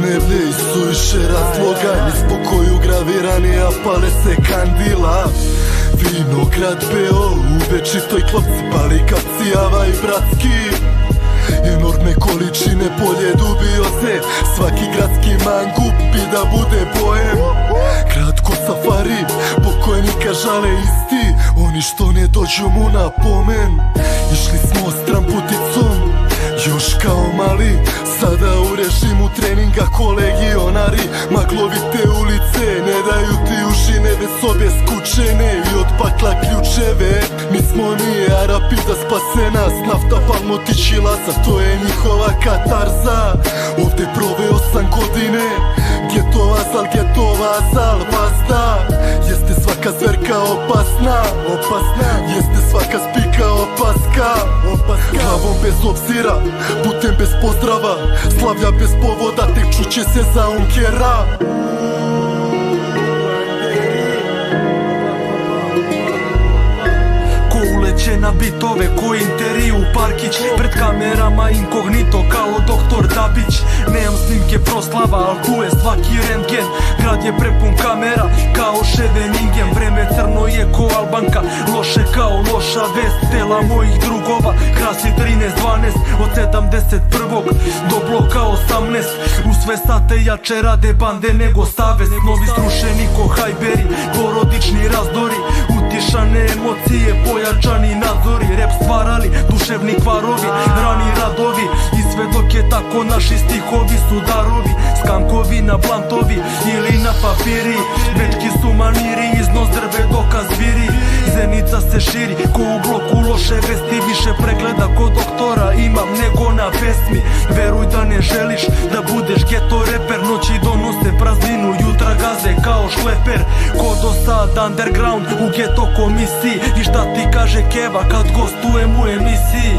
podnevlje i suviše razloga, nismo koju gravirani, a pale se kandila. Vinograd beo, u večitoj klopci pali kapcijava i bratski. Enormne količine polje dubioze, svaki gradski mangup bi da bude bojem. Kratko safari, pokojnika žale isti, oni što ne dođu mu na pomen. Išli smo stran puticom, još kao mali, sada u režimu treninga kolegionari. Maglovite ulice, ne daju ti uši, nebe sobe skučene i od pakla ključeve. Nismo mi Arapi da spase nas, nafta, palmotić i lasa, to je njihova katarza. Ovde proveo sam godine, getova zal, getova zal, vazda. Jeste svaka zverka opasna, opasna, jeste svaka spika opaska, opaska. Glavom bez obzira, putem bez pozdrava, slavlja bez povoda, tek čuće se za unkera. Na bitove ko intervju Parkić, pred kamerama inkognito kao doktor Dabić. Nemam snimke proslava, al tu je svaki rentgen. Grad je prepun kamera kao Scheveningen. Vreme crno je ko Albanka, loše kao loša vest. Tela mojih drugova krasi 13-12 od 71. do bloka 18. U sve sate jače rade bande nego savez. Novi strušeni ko hajberi, porodični razdori, utišane emocije, pojačani nadzori. Rep stvarali, duševni kvarovi, rani radovi. I sve dok je tako naši stihovi su darovi. Skankovi na blantovi ili na papiri, večki su maniri, iznos drve dokaz viri. Zenica se širi ko u bloku loše vesti, više pregleda kod doktora imam nego na pesmi. Veruj da ne želiš da budeš geto reper, noći donose prazninu, jutra gaze kao šleper. Ko do sad underground u geto komisiji, i šta ti kaže Keva kad gostujem u emisiji.